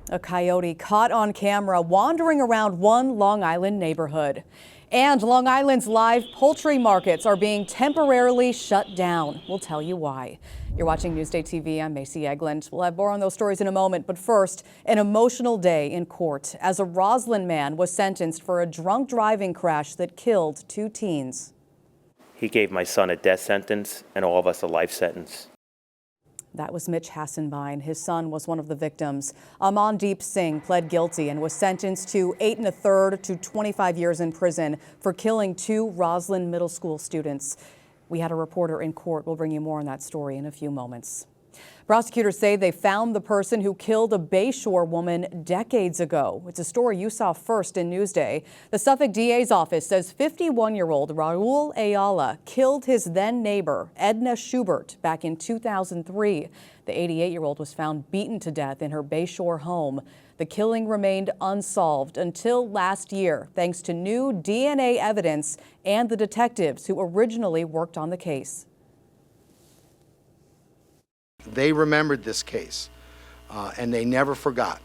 A coyote caught on camera wandering around one Long Island neighborhood. And Long Island's live poultry markets are being temporarily shut down. We'll tell you why. You're watching Newsday TV. I'm Macy Egland. We'll have more on those stories in a moment. But first, an emotional day in court as a Roslyn man was sentenced for a drunk driving crash that killed 2 teens. He gave my son a death sentence and all of us a life sentence. That was Mitch Hassenbein. His son was one of the victims. Amandeep Singh pled guilty and was sentenced to 8 1/3 to 25 years in prison for killing 2 Roslyn Middle School students. We had a reporter in court. We'll bring you more on that story in a few moments. Prosecutors say they found the person who killed a Bayshore woman decades ago. It's a story you saw first in Newsday. The Suffolk DA's office says 51-year-old Raul Ayala killed his then neighbor, Edna Schubert, back in 2003. The 88-year-old was found beaten to death in her Bayshore home. The killing remained unsolved until last year, thanks to new DNA evidence and the detectives who originally worked on the case. They remembered this case, and they never forgot.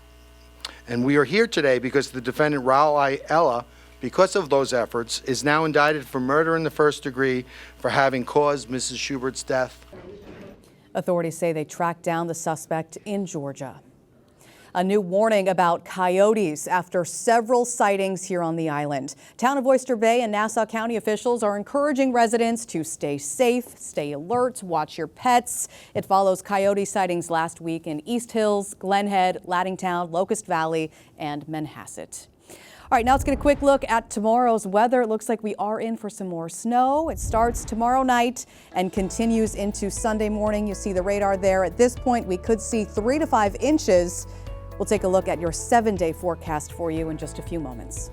And we are here today because the defendant, Raul Ayala, because of those efforts, is now indicted for murder in the first degree for having caused Mrs. Schubert's death. Authorities say they tracked down the suspect in Georgia. A new warning about coyotes after several sightings here on the island. Town of Oyster Bay and Nassau County officials are encouraging residents to stay safe, stay alert, watch your pets. It follows coyote sightings last week in East Hills, Glen Head, Laddingtown, Locust Valley, and Manhasset. All right, now let's get a quick look at tomorrow's weather. It looks like we are in for some more snow. It starts tomorrow night and continues into Sunday morning. You see the radar there. At this point, we could see 3 to 5 inches. We'll take a look at your 7-day forecast for you in just a few moments.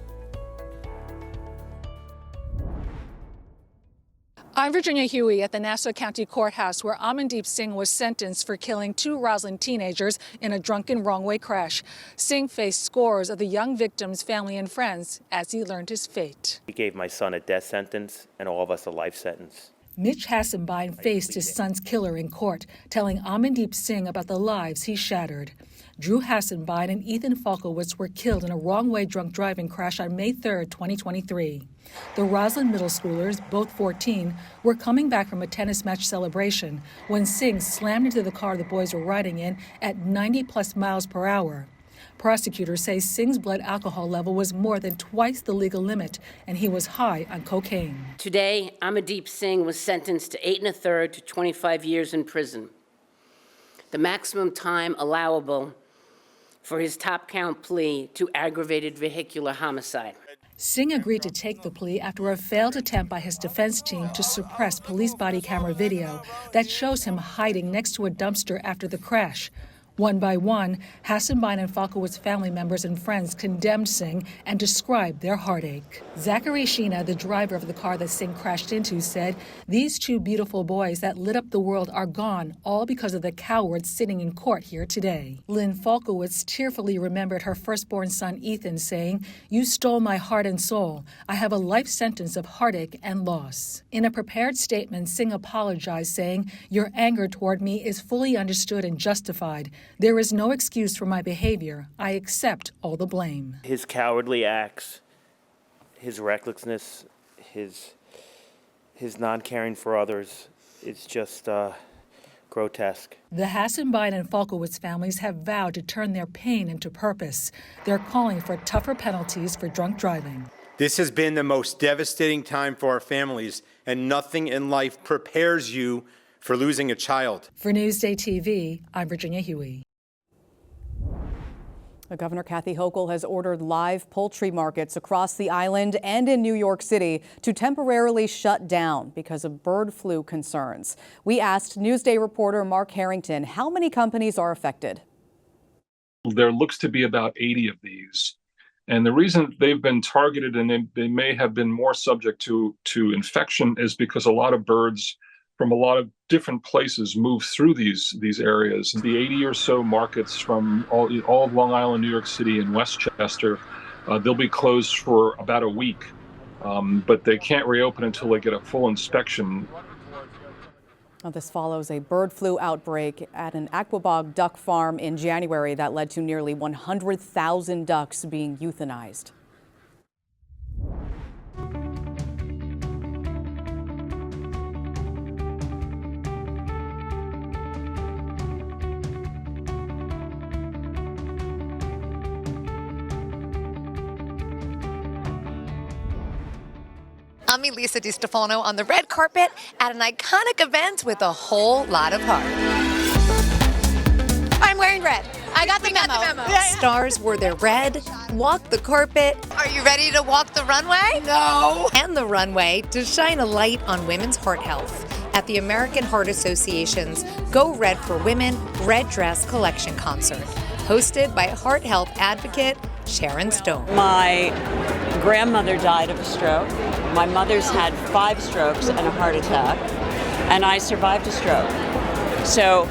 I'm Virginia Huey at the Nassau County Courthouse, where Amandeep Singh was sentenced for killing 2 Roslyn teenagers in a drunken wrong-way crash. Singh faced scores of the young victims' family and friends as he learned his fate. He gave my son a death sentence and all of us a life sentence. Mitch Hassenbein faced his son's killer in court, telling Amandeep Singh about the lives he shattered. Drew Hassenbein and Ethan Falkowitz were killed in a wrong-way drunk driving crash on May 3, 2023. The Roslyn middle schoolers, both 14, were coming back from a tennis match celebration when Singh slammed into the car the boys were riding in at 90+ miles per hour. Prosecutors say Singh's blood alcohol level was more than twice the legal limit, and he was high on cocaine. Today, Amandeep Singh was sentenced to 8 1/3 to 25 years in prison. The maximum time allowable for his top count plea to aggravated vehicular homicide. Singh agreed to take the plea after a failed attempt by his defense team to suppress police body camera video that shows him hiding next to a dumpster after the crash. One by one, Hassenbein and Falkowitz family members and friends condemned Singh and described their heartache. Zachary Sheena, the driver of the car that Singh crashed into, said, "These 2 beautiful boys that lit up the world are gone, all because of the cowards sitting in court here today." Lynn Falkowitz tearfully remembered her firstborn son, Ethan, saying, "You stole my heart and soul. I have a life sentence of heartache and loss." In a prepared statement, Singh apologized, saying, "Your anger toward me is fully understood and justified. There is no excuse for my behavior. I accept all the blame." His cowardly acts, his recklessness, his non-caring for others, it's just grotesque. The Hassenbein and Falkowitz families have vowed to turn their pain into purpose. They're calling for tougher penalties for drunk driving. This has been the most devastating time for our families, and nothing in life prepares you for losing a child. For Newsday TV, I'm Virginia Huey. Governor Kathy Hochul has ordered live poultry markets across the island and in New York City to temporarily shut down because of bird flu concerns. We asked Newsday reporter Mark Harrington how many companies are affected. There looks to be about 80 of these. And the reason they've been targeted and they may have been more subject to infection is because a lot of birds from a lot of different places move through these areas. The 80 or so markets from all of Long Island, New York City, and Westchester, they'll be closed for about a week, but they can't reopen until they get a full inspection. Now, this follows a bird flu outbreak at an Aquabog duck farm in January that led to nearly 100,000 ducks being euthanized. I'm Elisa DiStefano on the red carpet at an iconic event with a whole lot of heart. I'm wearing red. I got the memo. Stars wore their red, walked the carpet. Are you ready to walk the runway? No. And the runway to shine a light on women's heart health at the American Heart Association's Go Red for Women Red Dress Collection Concert, hosted by heart health advocate Sharon Stone. My grandmother died of a stroke. My mother's had 5 strokes and a heart attack, and I survived a stroke. So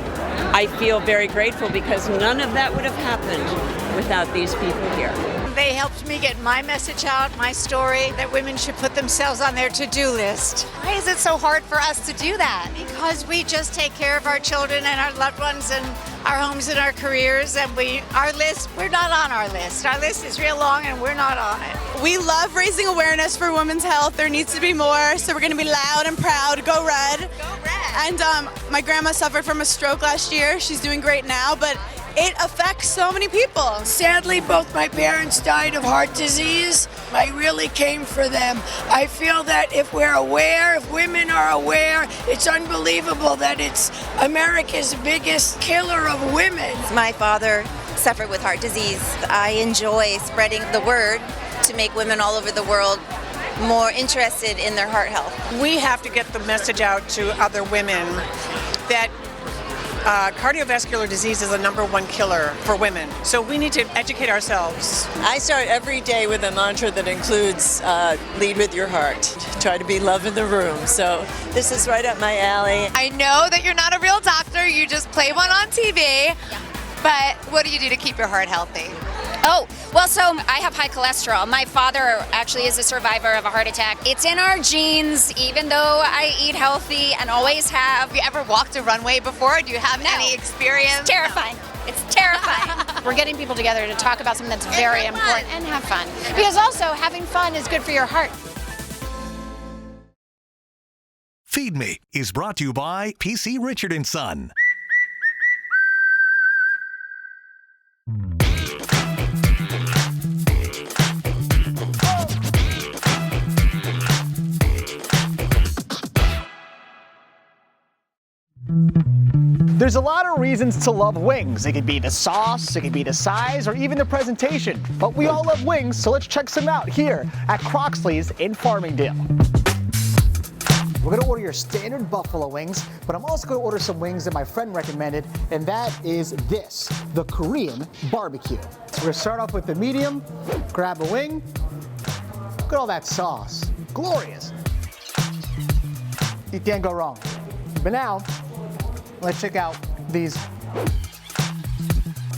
I feel very grateful because none of that would have happened without these people here. They helped me get my message out, my story, that women should put themselves on their to-do list. Why is it so hard for us to do that? Because we just take care of our children and our loved ones and our homes and our careers, and our list, we're not on our list. Our list is real long and we're not on it. We love raising awareness for women's health. There needs to be more, so we're going to be loud and proud. Go Red. Go Red. And my grandma suffered from a stroke last year. She's doing great now, but it affects so many people. Sadly, both my parents died of heart disease. I really came for them. I feel that if we're aware, if women are aware, it's unbelievable that it's America's biggest killer of women. My father suffered with heart disease. I enjoy spreading the word to make women all over the world more interested in their heart health. We have to get the message out to other women that cardiovascular disease is the #1 killer for women. So we need to educate ourselves. I start every day with a mantra that includes lead with your heart. Try to be love in the room. So this is right up my alley. I know that you're not a real doctor, you just play one on TV, but what do you do to keep your heart healthy? Oh, well, so I have high cholesterol. My father actually is a survivor of a heart attack. It's in our genes, even though I eat healthy and always have. Have you ever walked a runway before? Do you have any experience? It's terrifying. It's terrifying. We're getting people together to talk about something that's very important and have fun. Because also, having fun is good for your heart. Feed Me is brought to you by PC Richard & Son. There's a lot of reasons to love wings. It could be the sauce, it could be the size, or even the presentation. But we all love wings, so let's check some out here at Croxley's in Farmingdale. We're gonna order your standard buffalo wings, but I'm also gonna order some wings that my friend recommended, and that is this, the Korean barbecue. So we're gonna start off with the medium, grab a wing. Look at all that sauce, glorious. You can't go wrong. But now, let's check out these.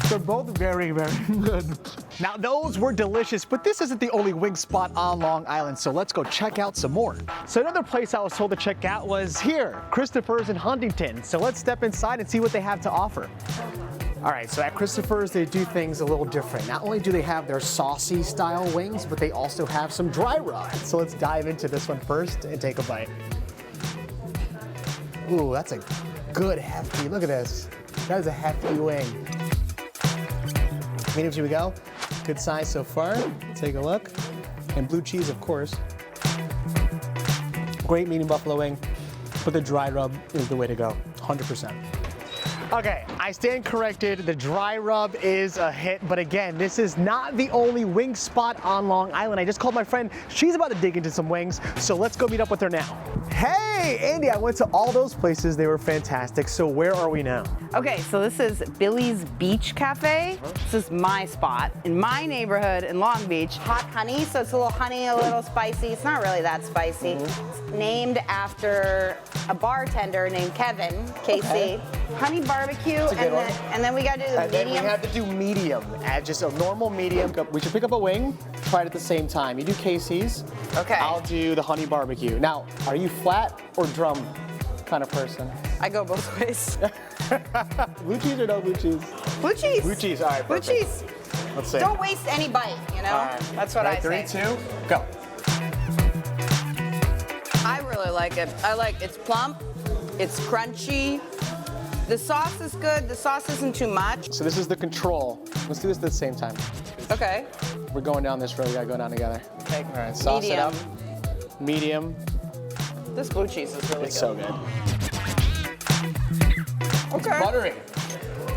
They're both very, very good. Now those were delicious, but this isn't the only wing spot on Long Island, so let's go check out some more. So another place I was told to check out was here, Christopher's in Huntington. So let's step inside and see what they have to offer. All right, so at Christopher's, they do things a little different. Not only do they have their saucy style wings, but they also have some dry rub. So let's dive into this one first and take a bite. Ooh, that's a good hefty, look at this. That is a hefty wing. Medium, here we go. Good size so far. Take a look. And blue cheese, of course. Great medium buffalo wing, but the dry rub is the way to go, 100%. Okay, I stand corrected. The dry rub is a hit, but again, this is not the only wing spot on Long Island. I just called my friend. She's about to dig into some wings, so let's go meet up with her now. Hey, Andy, I went to all those places. They were fantastic. So where are we now? Okay, so this is Billy's Beach Cafe. This is my spot in my neighborhood in Long Beach. Hot honey, so it's a little honey, a little spicy. It's not really that spicy. It's named after a bartender named Kevin, KC. Okay. Honey barbecue, and then we gotta do the medium. Then we have to do medium, add just a normal medium. We should pick up a wing, try it at the same time. You do KC's. Okay. I'll do the honey barbecue. Now, are you flat or drum? kind of person? I go both ways. Blue cheese or no blue cheese? Blue cheese. Blue cheese, all right, Blue perfect. cheese. Let's see. Don't waste any bite, you know? All right. That's what I say. 3, 2, go. I really like it. It's plump, it's crunchy. The sauce is good. The sauce isn't too much. So this is the control. Let's do this at the same time. Okay. We're going down this road. We gotta go down together. Okay. All right, sauce it up. Medium. This blue cheese is really It's good. so good. Okay. It's buttery.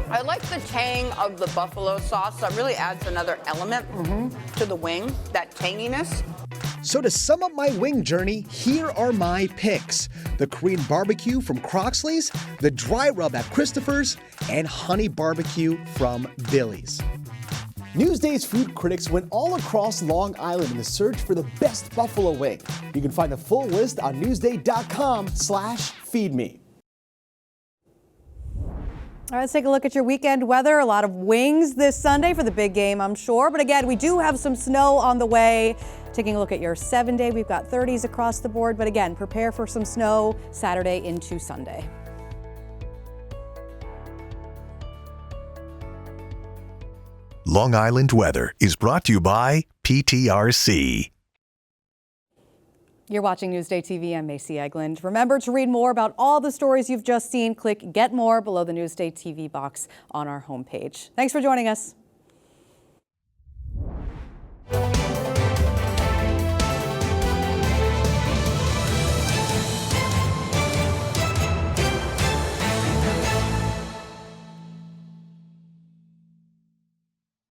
I like the tang of the buffalo sauce. That really adds another element to the wing, that tanginess. So to sum up my wing journey, here are my picks. The Korean barbecue from Croxley's, the dry rub at Christopher's, and honey barbecue from Billy's. Newsday's food critics went all across Long Island in the search for the best buffalo wing. You can find the full list on newsday.com/feedme. All right, let's take a look at your weekend weather. A lot of wings this Sunday for the big game, I'm sure. But again, we do have some snow on the way. Taking a look at your 7-day, we've got 30s across the board. But again, prepare for some snow Saturday into Sunday. Long Island weather is brought to you by PTRC. You're watching Newsday TV. I'm Macy Egland. Remember to read more about all the stories you've just seen. Click Get More below the Newsday TV box on our homepage. Thanks for joining us.